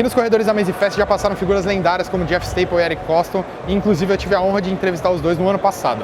Aqui nos corredores da Mesa Fest já passaram figuras lendárias como Jeff Staple e Eric Coston, e inclusive eu tive a honra de entrevistar os dois no ano passado.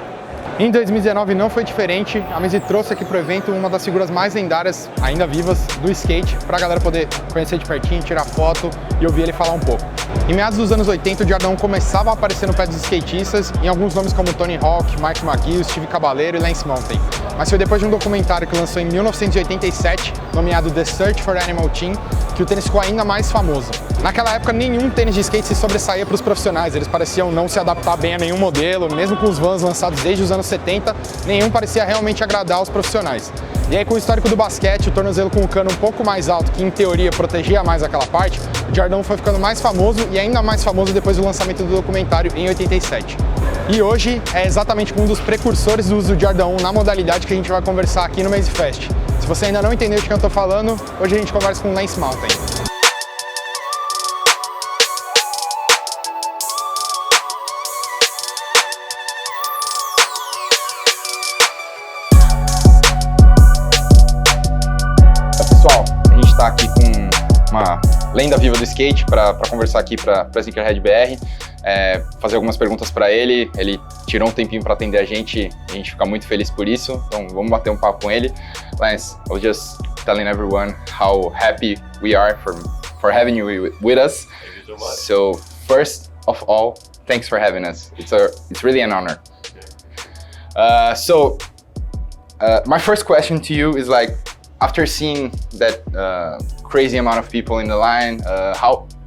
Em 2019 não foi diferente, a Mesa trouxe aqui para o evento uma das figuras mais lendárias, ainda vivas, do skate, para a galera poder conhecer de pertinho, tirar foto e ouvir ele falar um pouco. Em meados dos anos 80, o Jardão começava a aparecer no pé dos skatistas em alguns nomes como Tony Hawk, Mike McGill, Steve Caballero e Lance Mountain. Mas foi depois de um documentário que lançou em 1987, nomeado The Search for Animal Team, que o tênis ficou ainda mais famoso. Naquela época, nenhum tênis de skate se sobressaía para os profissionais, eles pareciam não se adaptar bem a nenhum modelo, mesmo com os Vans lançados desde os anos 70, nenhum parecia realmente agradar os profissionais. E aí, com o histórico do basquete, o tornozelo com o cano um pouco mais alto, que em teoria protegia mais aquela parte, o Jardão foi ficando mais famoso e ainda mais famoso depois do lançamento do documentário em 87. E hoje é exatamente um dos precursores do uso do Jordan 1 na modalidade que a gente vai conversar aqui no Mesa Fest. Se você ainda não entendeu de quem eu tô falando, hoje a gente conversa com o Lance Mountain. Pessoal, a gente está aqui com uma lenda viva do skate para conversar aqui para Snkrheadbr. Fazer algumas perguntas para ele. Ele tirou um tempinho para atender a gente fica muito feliz por isso. Então vamos bater um papo com ele. Lance, I was just telling everyone how happy we are for having you with us. Thank you so much. So first of all, thanks for having us. It's really an honor. My first question to you is like, after seeing that crazy amount of people in the line,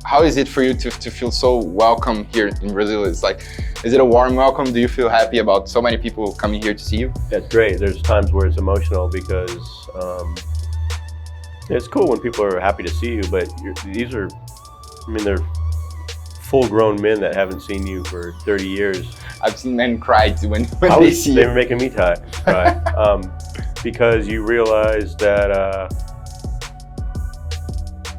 how is it for you to feel so welcome here in Brazil? It's like, is it a warm welcome? Do you feel happy about so many people coming here to see you? That's great. There's times where it's emotional because it's cool when people are happy to see you, but they're full-grown men that haven't seen you for 30 years. I've seen men cry when they see you. They were making me cry. Because you realize that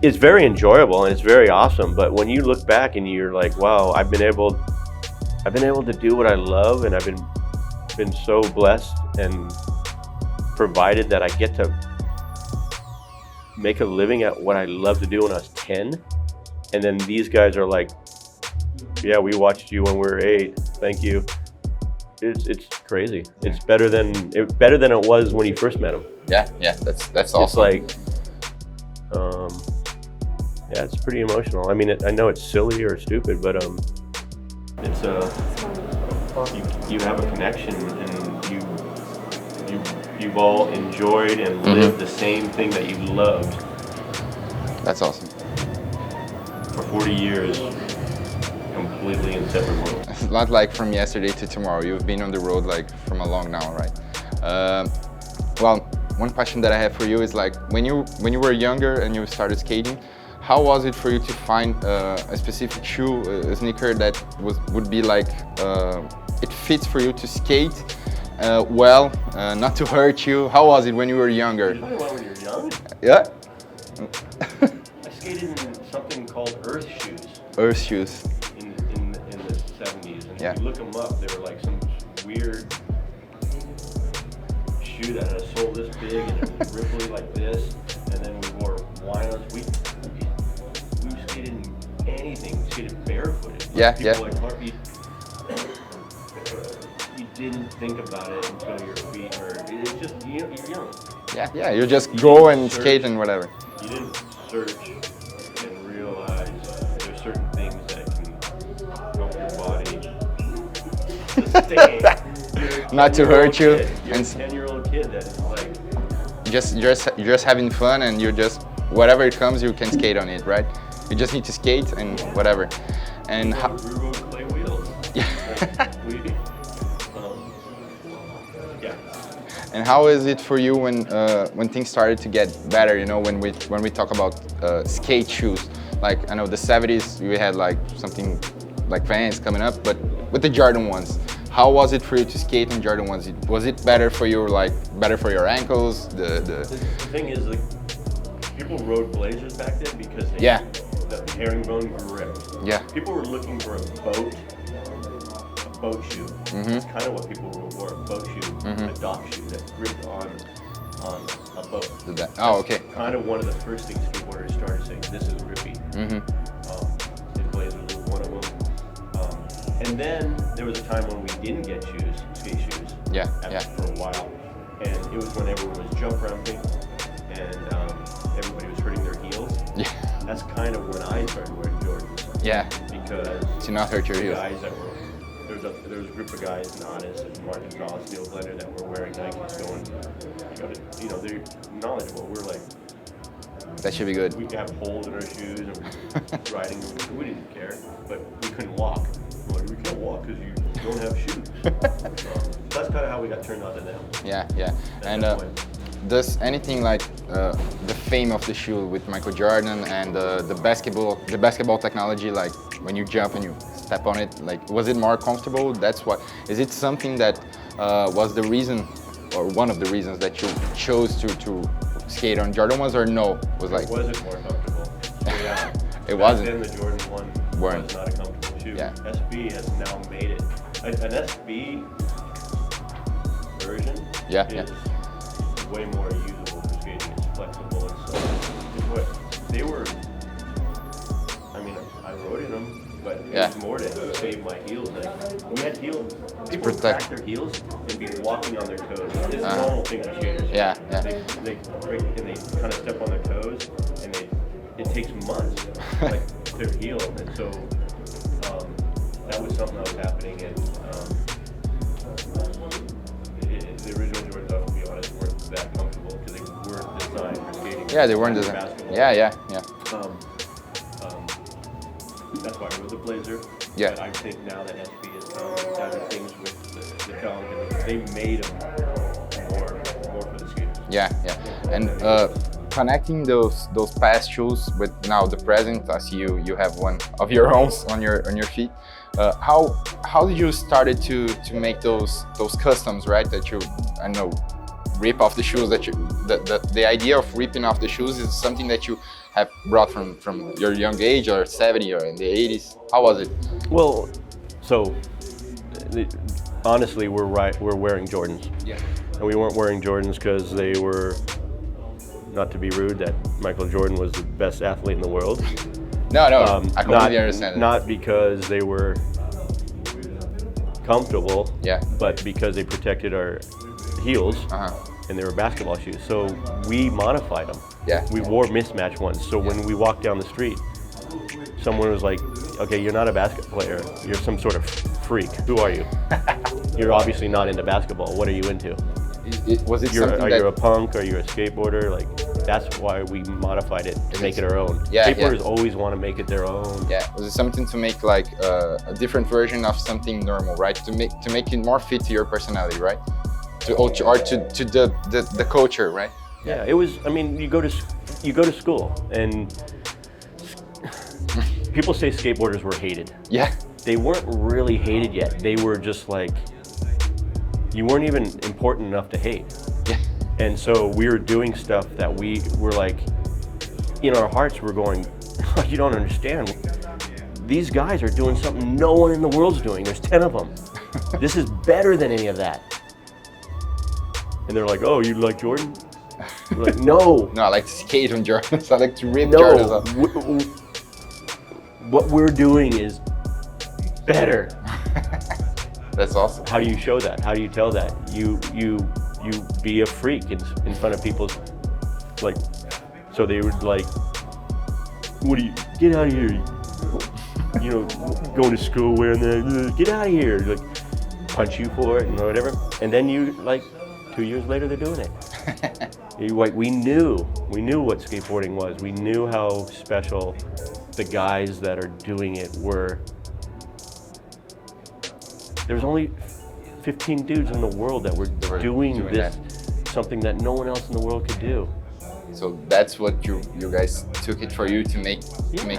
it's very enjoyable and it's very awesome, but when you look back and you're like, wow, I've been able to do what I love, and I've been so blessed and provided that I get to make a living at what I love to do when I was 10, and then these guys are like, yeah, we watched you when we were 8, thank you. It's crazy. It's better than it was when you first met him. Yeah, that's awesome. It's like, yeah, it's pretty emotional. I mean, I know it's silly or stupid, but it's you have a connection, and you've all enjoyed and lived the same thing that you loved. That's awesome. For 40 years, completely inseparable. It's not like from yesterday to tomorrow. You've been on the road like from a long now, right? Well, one question that I have for you is like, when you were younger and you started skating, how was it for you to find a specific shoe, a sneaker that would be like, it fits for you to skate well, not to hurt you? How was it when you were younger? You know when you're young? Yeah? I skated in something called Earth shoes. Earth shoes. In the 70s, and Yeah. if you look them up, they were like some weird shoe that had a sole this big and it was ripply like this, and then we wore winos. We skated in anything. We skated barefooted. Yeah, People yeah. like Clark, you didn't think about it until your feet hurt. It's just, you're young. Yeah, you just go and skate and whatever. You didn't search and realize there's certain things that can help your body sustain. Not to hurt you. You're a 10-year-old kid that is like, You're just having fun, and you just, whatever it comes, you can skate on it, right? You just need to skate and whatever. And we rode clay wheels. Yeah. Yeah. And how is it for you when things started to get better? You know, when we talk about skate shoes, like I know the 70s we had like something like Vans coming up, but with the Jordan ones, how was it for you to skate on Jordan ones? Was it better for you, like better for your ankles? The thing is, like, people rode Blazers back then because they the herringbone grip. Yeah. People were looking for a boat shoe. That's kind of what people wore, a boat shoe, a dock shoe that gripped on a boat. Oh, okay. Kind of one of the first things people started saying, this is rippy. And then there was a time when we didn't get skate shoes. For a while, and it was when everyone was jump ramping, and everybody was hurting their heels. Yeah. That's kind of when I started wearing Jordans. Yeah. Because to not hurt your heels. Guys that were there was a group of guys, Honest and Martin Goss, Neil Blender, that were wearing Nikes, going, you know, they're knowledgeable. We're like, that should be good. We have holes in our shoes and we're riding. We didn't care, but we couldn't walk. We're like, we can't walk because you don't have shoes. So that's kind of how we got turned on to them. Yeah. And does anything like the fame of the shoe with Michael Jordan and the basketball technology, like when you jump and you step on it, like was it more comfortable? That's what. Is it something that was the reason or one of the reasons that you chose to skate on Jordan ones, or no? Was like. Was it more comfortable? Yeah. It wasn't. Then the Jordan 1 was not a comfortable shoe. Yeah. SB has now made it. An SB version is way more usable for skating. It's flexible and so. They were. I mean, I rode in them, but it was more to save my heels. Like, we had heels. People crack their heels and be walking on their toes. It's a normal thing for skaters. Yeah. They break and they kind of step on their toes, and it takes months like to heal. And so that was something that was happening. And the original Jordans, to be honest, weren't that comfortable because they weren't designed for skating. Yeah, they weren't designed. Basketball. Yeah. That's why it was a Blazer. Yeah. But I think now that SB has done things with the dunk, and they made them more for the skaters. Yeah. And connecting those past shoes with now the present, I see you have one of your own on your feet. How did you started to make those customs, right? That you, I know, rip off the shoes. The idea of ripping off the shoes is something that you have brought from your young age, or 70 or in the 80s. How was it? Well, so honestly, we're wearing Jordans. Yeah. And we weren't wearing Jordans because they were, not to be rude, that Michael Jordan was the best athlete in the world. No, I completely understand. Not because they were comfortable, but because they protected our heels, and they were basketball shoes. So we modified them. Yeah. We wore mismatched ones. So when we walked down the street, someone was like, okay, you're not a basketball player. You're some sort of freak. Who are you? You're obviously not into basketball. What are you into? Are you a punk? Are you a skateboarder? Like, that's why we modified it to make it our own. Skateboarders always want to make it their own. Yeah, was it something to make like a different version of something normal, right? To make it more fit to your personality, right? To the culture, right? Yeah, it was. I mean, you go to school, and people say skateboarders were hated. Yeah. They weren't really hated yet. They were just like, you weren't even important enough to hate. Yeah. And so we were doing stuff that we were like, in our hearts we're going, oh, you don't understand. These guys are doing something no one in the world's doing. There's 10 of them. This is better than any of that. And they're like, oh, you like Jordan? We're like, no. No, I like to skate on Jordans. I like to rip Jordans off. What we're doing is better. That's awesome. How do you show that? How do you tell that? You be a freak in front of people's, like, so they would like, what do you, get out of here. You know, going to school wearing that, get out of here. Like, punch you for it and whatever. And then you, like, 2 years later, they're doing it. We knew what skateboarding was. We knew how special the guys that are doing it were. There's only 15 dudes in the world that were doing this, something that no one else in the world could do. So that's what you guys took it for you to make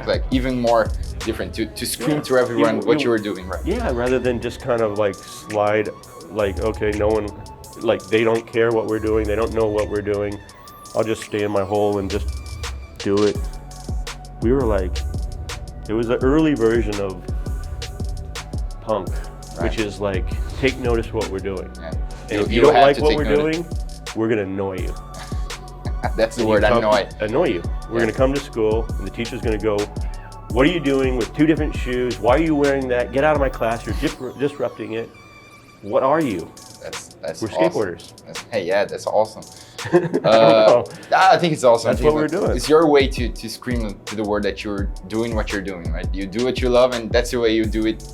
like even more different, to scream to everyone what you were doing, right? Yeah, rather than just kind of like slide, like, okay, no one, like, they don't care what we're doing, they don't know what we're doing, I'll just stay in my hole and just do it. We were like, it was an early version of punk, which is like, take notice of what we're doing. Yeah. And if you don't like what we're doing, we're gonna annoy you. That's the word, annoy. Annoy you. We're gonna come to school, and the teacher's gonna go, what are you doing with 2 different shoes? Why are you wearing that? Get out of my class, you're disrupting it. What are you? That's We're awesome. skateboarders. Hey, yeah, that's awesome. know. I think it's awesome. That's what we're doing. It's your way to scream to the world that you're doing what you're doing, right? You do what you love, and that's the way you do it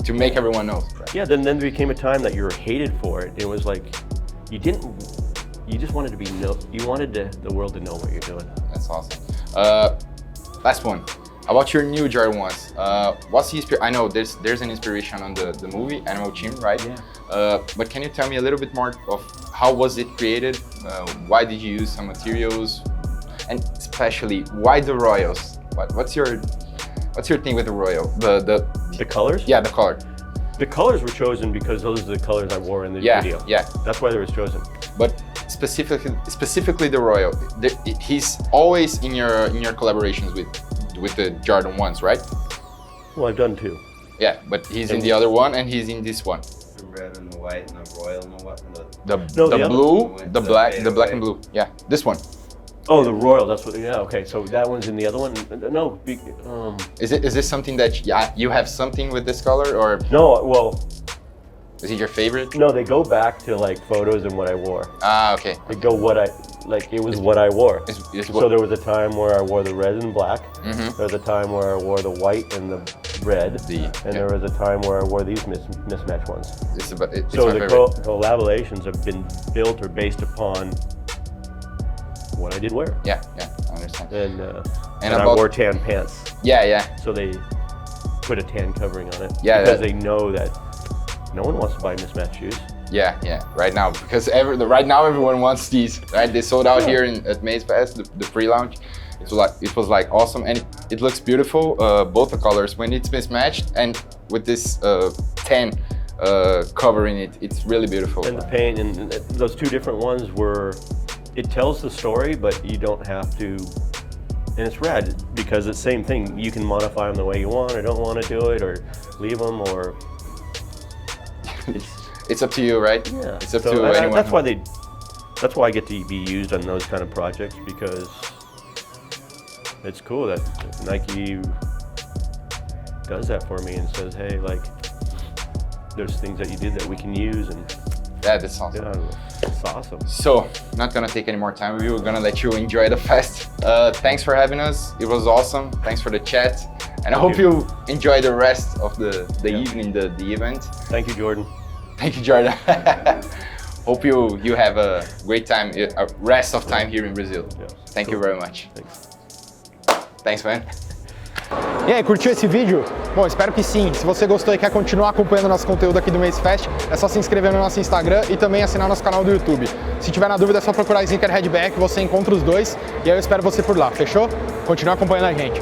to make everyone know. Right? Yeah, then there became a time that you were hated for it. It was like, you just wanted to be you wanted the world to know what you're doing. That's awesome. Last one. About your new Jordan 1s, what's the I know there's an inspiration on the movie Animal Team, right? Yeah. But can you tell me a little bit more of how was it created? Why did you use some materials? And especially, why the royals? What's your thing with the royal? The colors? Yeah, the color. The colors were chosen because those are the colors I wore in the video. Yeah. That's why they was chosen. But specifically the royal, he's always in your collaborations with the Jordan 1s, right? Well, I've done 2. Yeah, but he's in the other one and he's in this one. The red and the white and the royal and the what? The the blue, other- the black and blue. Yeah, this one. Oh, the royal. That's what. Yeah. Okay. So that one's in the other one. No. Is this something that you have something with this color, or No. Well, is it your favorite? no. They go back to like photos and what I wore. Ah, okay. They go it was what I wore. It's So there was a time where I wore the red and black. Mhm. There was a time where I wore the white and the red. And there was a time where I wore these mismatched ones. It's So my the favorite. collaborations have been built or based upon what I did wear. Yeah, I understand. And I about- wore tan pants. Yeah. So they put a tan covering on it. Yeah, Because that- they know that no one wants to buy mismatched shoes. Yeah. Right now, because right now everyone wants these. Right? They sold out here at Maze Fest, the pre-launch. It was like awesome, and it looks beautiful. Both the colors when it's mismatched, and with this tan covering it, it's really beautiful. And the paint and those 2 different ones it tells the story, but you don't have to. And it's rad because it's the same thing. You can modify them the way you want, or don't want to do it, or leave them, or. It's up to you, right? Yeah. It's up to anyone. That's why I get to be used on those kind of projects, because it's cool that Nike does that for me and says, hey, like, there's things that you did that we can use, and Yeah, that's awesome. it's awesome. So, not gonna take any more time with you. We're gonna let you enjoy the fest. Thanks for having us. It was awesome. Thanks for the chat. And I hope you enjoy the rest of the evening, the event. Thank you, Jordan. Thank you, Jordan. Hope you have a great time, a rest of time here in Brazil. Yeah. Thank you very much. Thanks. Thanks, man. E aí, curtiu esse vídeo? Bom, espero que sim. Se você gostou e quer continuar acompanhando nosso conteúdo aqui do Maze Fest, é só se inscrever no nosso Instagram e também assinar nosso canal do YouTube. Se tiver na dúvida, é só procurar Snkrheadbr que você encontra os dois. E aí eu espero você por lá, fechou? Continua acompanhando a gente.